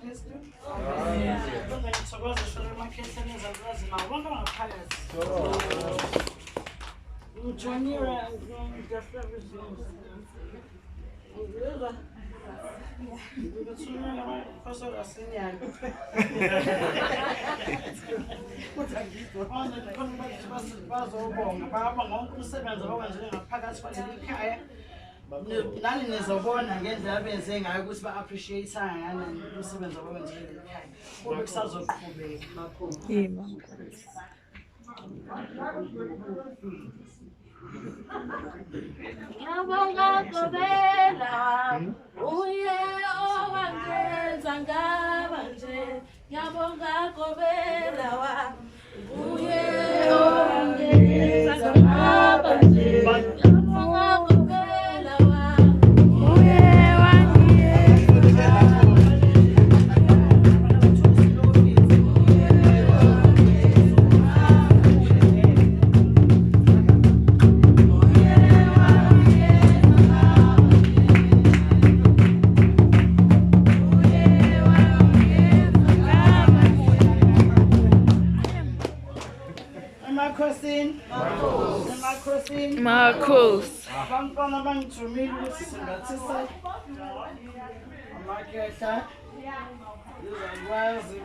Kristu. Ngithokoza shona emakhetheni ezalukazi nawo bonke abangaphakathi. Ujoniwe ngiyafuna bazobonga bayabonga wonke umsebenzi abakwenziwe ngaphakathi kwaleli khaya nani nizobona ngendlela abenze ngayo ukuthi ba-appreciate-ana ngani umsebenzi abakwenziwe kuleli khaya kube kusazoqhubeka. Ngiyabonga Gobela, uye owangenza ngaba nje. Ngiyabonga Gobela, uye owangenza ngaba nje. Ngiyabonga Gobela, uye owangenza Marcos. Abantwana bangithumile ukuthi singathisa amakehla izakwazi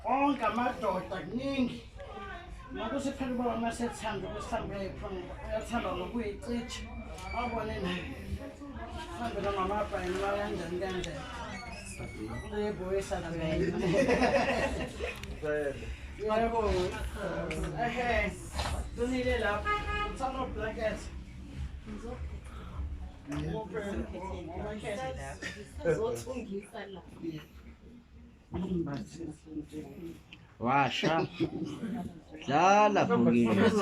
onke amadoda kuningi nokuthi phela ubaba masethanda ukuthi hlambe uyathanda nokuyicithi abone naye hambela ngamabhayini bakanjani kanjani yebo esalamele yebo donile lapho uthanda blanket Washa. Dlala Phukile.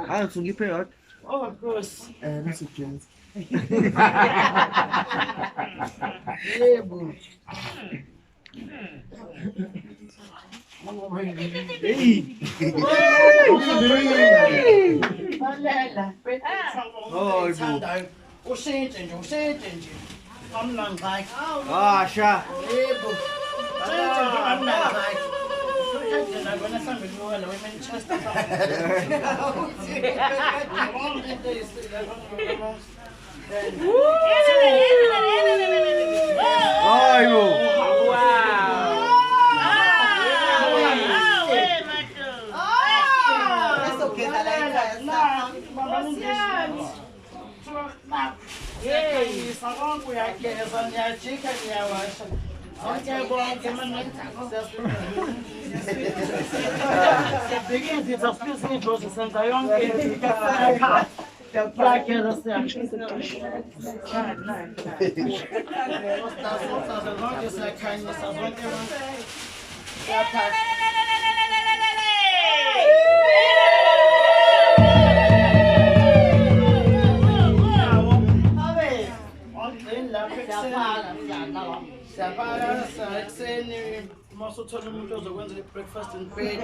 Angifungiphe yodwa. Oh, Bruce. Nasi James. Yebo. Balela, ushintshe nje. Amnangaki. Washa. Yebo. Ushintshe nje amnangaki. Ngiyakhala bona sambe kuwa la Manchester. Ayo. Masuthola umuntu ozokwenza i-breakfast and bed.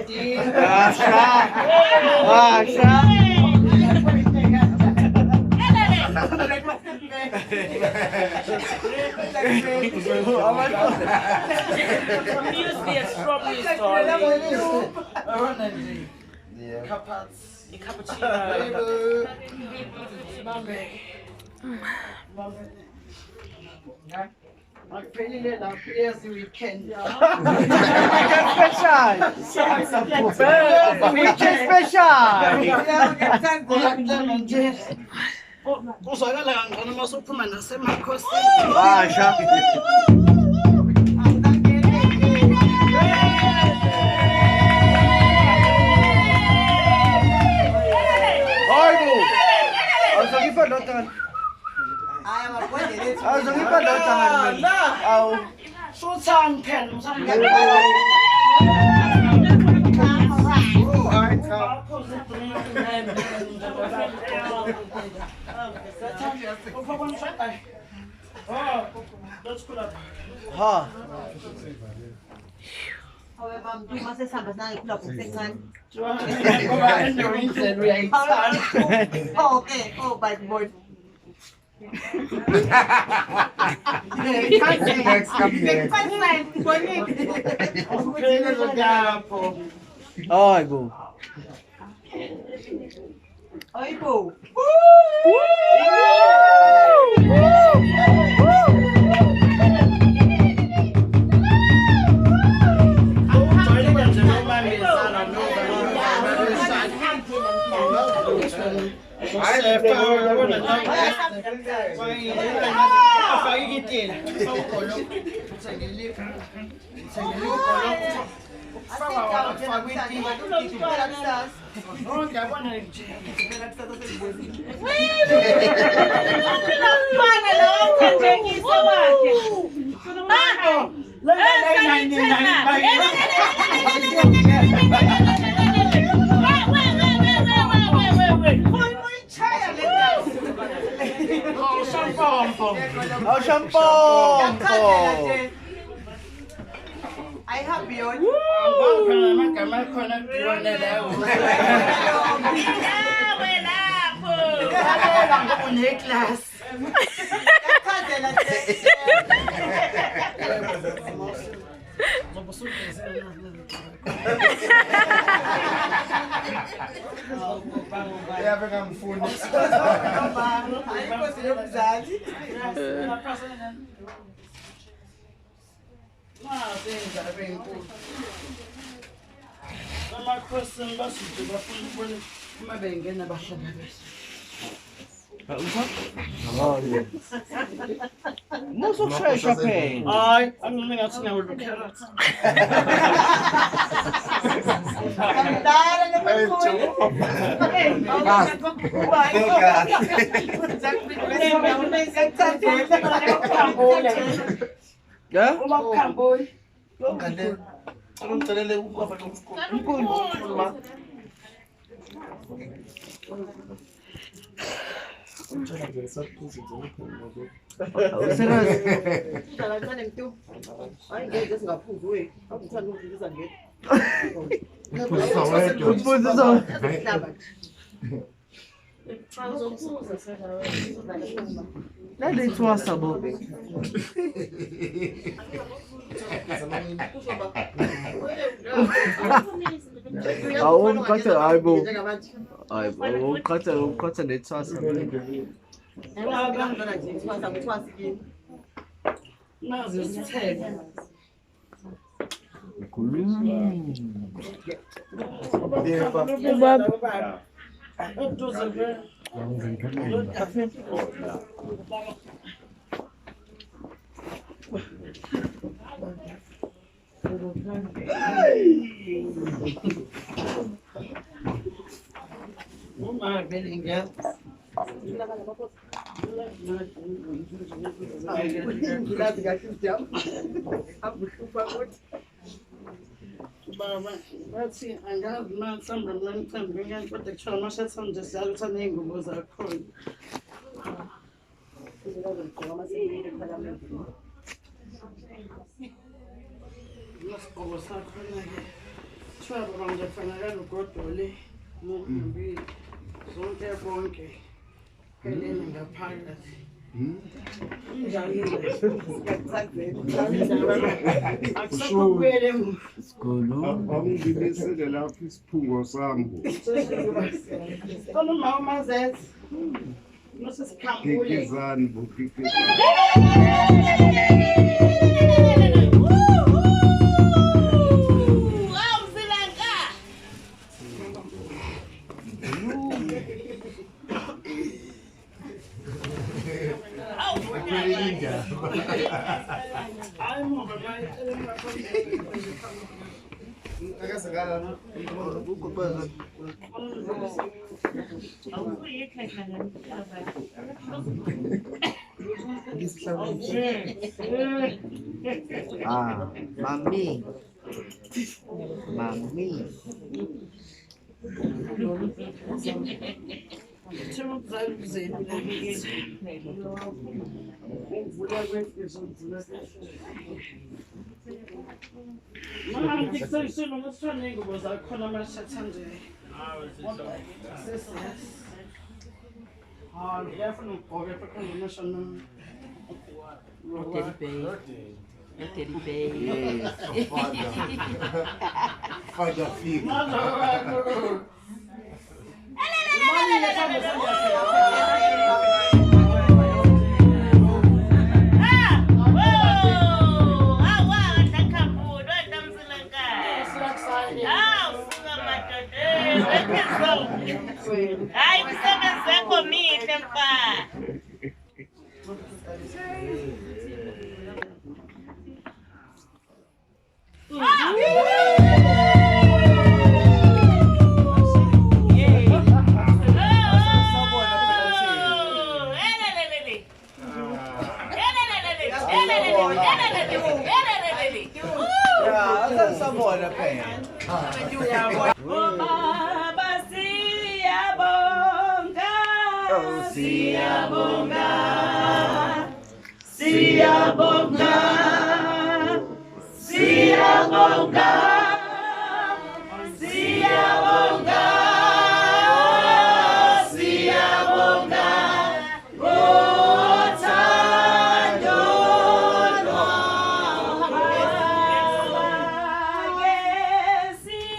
Akuphelile lapho ezi weekend. Weekend special. Uzwakala kangcono uma usuphuma nasemakhosini. Washa. Hayibo. Awuzongipha lotana. Awuzongipha lotana mina. Awu. Suthani phela msana. Ha. However, I'm doing myself some personal club second. Oh, okay. Oh, by the board. Ay, go. Oi, go. Oh, shampoo! I have beyond. Oh, yeah. Most of champagne. Ay, ang mga sinawal ng carrots. Yeah? Bathi angazi mhlawumbe mhlawumbe ngiyaqeda kuthiwa mashathi njalo saney'ngubo zakhona. Isigqoko sakhona-ke kuthiwa baba ngiyafanakala ugodole mumbili zonke bonke helene ngaphakathi. Awungilisele lapho isiphungo sami. Kikizani bukikizani. Ah, mami. Mami. Mama ngikuselisile ukuthi thona ingubo zakhona amashatha nje. Ah, ngiyafuna ukugqoka ephakade national. Teddy Bay. Yes, father. Father figure. Ai, kusebenza komihle mfa. Sabona pen. Siyabonga, siyabonga, siyabonga.